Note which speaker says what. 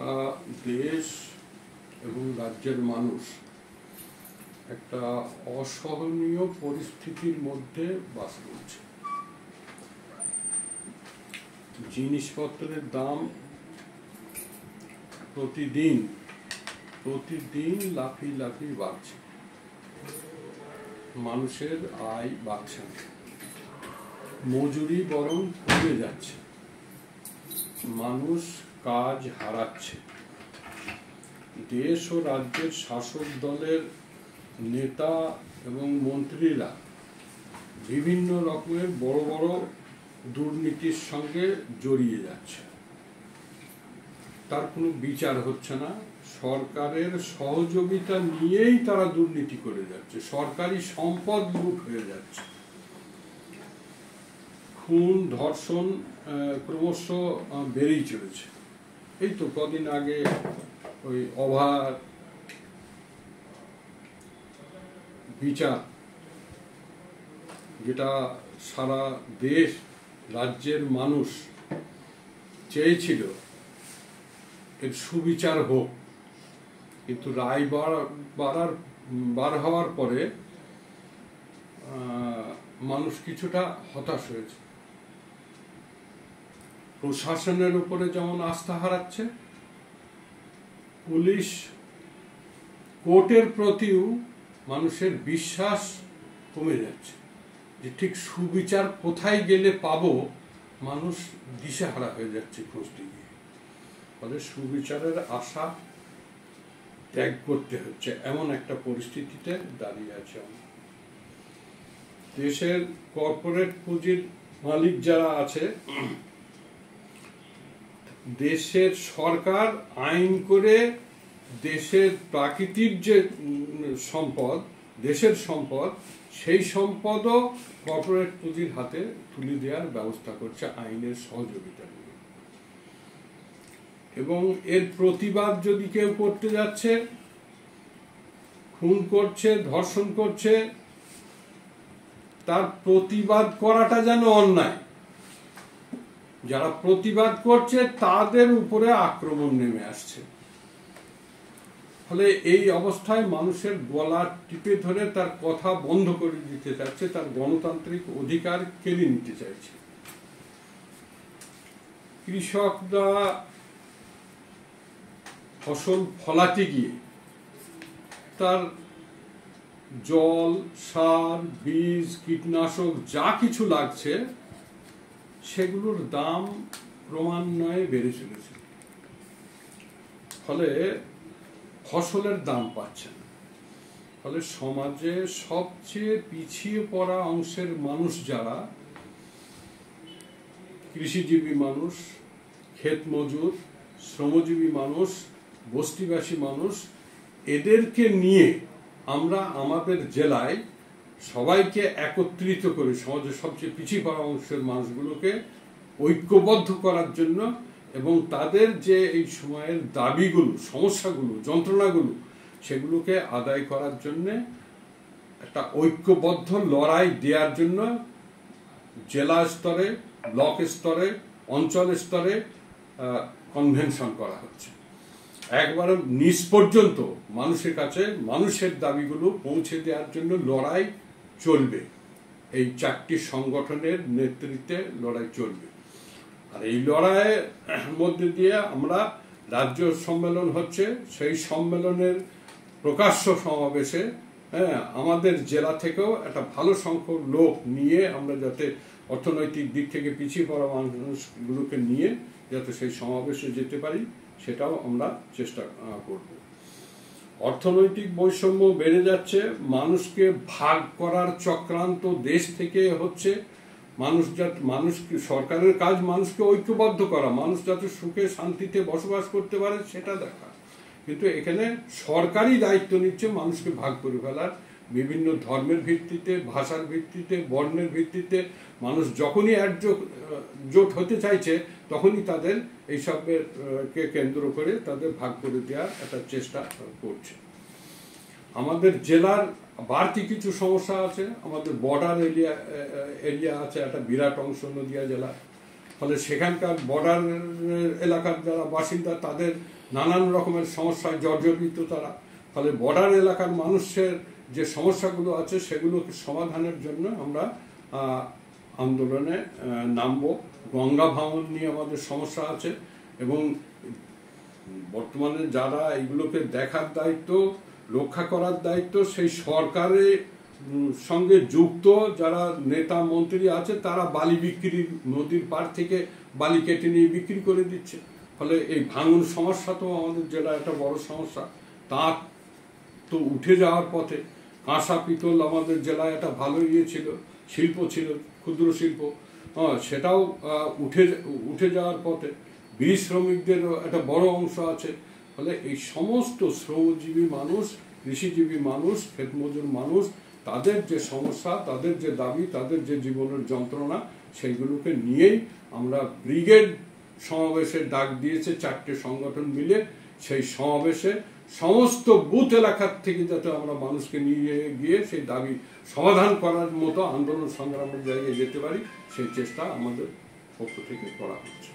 Speaker 1: সারা দেশ এবং রাজ্যের মানুষ একটা অসহনীয় পরিস্থিতির মধ্যে বাস করছে। জিনিসপত্রের দাম প্রতিদিন লাফিয়ে লাফিয়ে বাড়ছে, মানুষের আয় বাড়ছে না, মজুরি বরং কমে যাচ্ছে, মানুষ কাজ হারাচ্ছে। দেশ ও রাজ্যের শাসক দলের নেতা এবং মন্ত্রীরা বিভিন্ন রকমের বড় বড় দুর্নীতির সঙ্গে জড়িয়ে যাচ্ছে, তার কোনো বিচার হচ্ছে না। সরকারের সহযোগিতা নিয়েই তারা দুর্নীতি করে যাচ্ছে, সরকারি সম্পদ লুট হয়ে যাচ্ছে, খুন ধর্ষণ ক্রমশ বেড়েই চলেছে। এই তো কদিন আগে ওই অভার বিচার, যেটা সারা দেশ রাজ্যের মানুষ চেয়েছিল এর সুবিচার হোক, কিন্তু রায় বার হওয়ার পরে মানুষ কিছুটা হতাশ হয়েছে। প্রশাসনের উপরে যেমন আস্থা হারাচ্ছে, পুলিশ কোর্টের প্রতিও মানুষের বিশ্বাস কমে যাচ্ছে, যে ঠিক সুবিচার কোথায় গেলে পাবো মানুষ দিশেহারা হয়ে যাচ্ছে খুঁজতে গিয়ে। ফলে সুবিচারের আশা ত্যাগ করতে হচ্ছে, এমন একটা পরিস্থিতিতে দাঁড়িয়ে আছে। দেশের কর্পোরেট পুঁজির মালিক যারা আছে, দেশের সরকার আইন করে দেশের প্রাকৃতিক যে সম্পদ, দেশের সম্পদ, সেই সম্পদও কর্পোরেট পুঁজির হাতে তুলে দেওয়ার ব্যবস্থা করছে আইনের সহযোগিতা নিয়ে। এবং এর প্রতিবাদ যদি কেউ করতে যাচ্ছে, খুন করছে, ধর্ষণ করছে, তার প্রতিবাদ করাটা যেন অন্যায়, যারা প্রতিবাদ করছে তাদের উপরে আক্রমণ নেমে আসছে। ফলে এই অবস্থায় মানুষের গলা টিপে ধরে তার কথা বন্ধ করে দিতে চাচ্ছে, তার গণতান্ত্রিক অধিকার কেড়ে নিতে চাইছে। কৃষকরা ফসল ফলাতে গিয়ে তার জল, সার, বীজ, কীটনাশক যা কিছু লাগছে সেগুলোর দাম ক্রমান্বয়ে বেড়ে চলেছে। ফলে ফসলের দাম পাচ্ছে না। ফলে সমাজে সবচেয়ে পিছিয়ে পড়া অংশের মানুষ যারা, কৃষিজীবী মানুষ, ক্ষেত মজুর, শ্রমজীবী মানুষ, বস্তিবাসী মানুষ, এদেরকে নিয়ে আমরা আমাদের জেলায় সবাইকে একত্রিত করে সমাজের সবচেয়ে পিছিয়ে পড়া অংশের মানুষগুলোকে ঐক্যবদ্ধ করার জন্য এবং তাদের যে এই সময়ের দাবিগুলো, সমস্যাগুলো, যন্ত্রণাগুলো, সেগুলোকে আদায় করার জন্য একটা ঐক্যবদ্ধ লড়াই দেওয়ার জন্য জেলা স্তরে, ব্লক স্তরে, অঞ্চল স্তরে কনভেনশন করা হচ্ছে। একবারে নিজ পর্যন্ত মানুষের কাছে মানুষের দাবিগুলো পৌঁছে দেওয়ার জন্য লড়াই চলবে। এই চারটি সংগঠনের নেতৃত্বে লড়াই চলবে। আর এই লড়াইয়ের মধ্যে দিয়ে আমরা রাজ্য সম্মেলন হচ্ছে, সেই সম্মেলনের প্রকাশ্য সমাবেশে আমাদের জেলা থেকেও একটা ভালো সংখ্যক লোক নিয়ে আমরা যাতে অর্থনৈতিক দিক থেকে পিছিয়ে পড়া মানুষগুলোকে নিয়ে যাতে সেই সমাবেশে যেতে পারি, সেটাও আমরা চেষ্টা করব। অর্থনৈতিক বৈষম্য বেড়ে যাচ্ছে, মানুষকে ভাগ করার চক্রান্ত দেশ থেকে হচ্ছে। মানুষ সরকারের কাজ মানুষকে ঐক্যবদ্ধ করা, মানুষ যাতে সুখে শান্তিতে বসবাস করতে পারে সেটা দেখা, কিন্তু এখানে সরকারই দায়িত্ব নিচ্ছে মানুষকে ভাগ করে ফেলার। বিভিন্ন ধর্মের ভিত্তিতে, ভাষার ভিত্তিতে, বর্ণের ভিত্তিতে মানুষ যখনই একজোট হতে চাইছে তখনই তাদের এইসবকে কেন্দ্র করে তাদের ভাগ করে দেওয়ার একটা চেষ্টা করছে। আমাদের জেলার বাড়তি কিছু সমস্যা আছে। আমাদের বর্ডার এরিয়া আছে, একটা বিরাট অংশ নদিয়া জেলা। ফলে সেখানকার বর্ডার এলাকার যারা বাসিন্দা তাদের নানান রকমের সমস্যায় জর্জরিত তারা। ফলে বর্ডার এলাকার মানুষের যে সমস্যাগুলো আছে সেগুলোকে সমাধানের জন্য আমরা আন্দোলনে নামব। গঙ্গা ভাঙন নিয়ে আমাদের সমস্যা আছে এবং বর্তমানে যারা এগুলোকে দেখার দায়িত্ব, রক্ষা করার দায়িত্ব, সেই সরকারের সঙ্গে যুক্ত যারা নেতা মন্ত্রী আছে তারা বালি বিক্রি, নদীর পাড় থেকে বালি কেটে নিয়ে বিক্রি করে দিচ্ছে। ফলে এই ভাঙন সমস্যা তো আমাদের জেলার একটা বড় সমস্যা। তা তো উঠে যাওয়ার পথে। কাঁসা পিতল আমাদের জেলায় একটা ভালো ছিল, শিল্প ছিল, ক্ষুদ্র শিল্প, সেটাও উঠে যাওয়ার পথে। বীজ শ্রমিকদেরও একটা বড় অংশ আছে। ফলে এই সমস্ত শ্রমজীবী মানুষ, কৃষিজীবী মানুষ, ক্ষেতমজুর মানুষ, তাদের যে সমস্যা, তাদের যে দাবি, তাদের যে জীবনের যন্ত্রণা, সেইগুলোকে নিয়েই আমরা ব্রিগেড সমাবেশের ডাক দিয়েছে 4টে সংগঠন মিলে। সেই সমাবেশে সমস্ত বুথ এলাকার থেকে যাতে আমরা মানুষকে নিয়ে গিয়ে সেই দাবি সমাধান করার মতো আন্দোলন সংগ্রামের জায়গায় যেতে পারি, সেই চেষ্টা আমাদের পক্ষ থেকে করা হচ্ছে।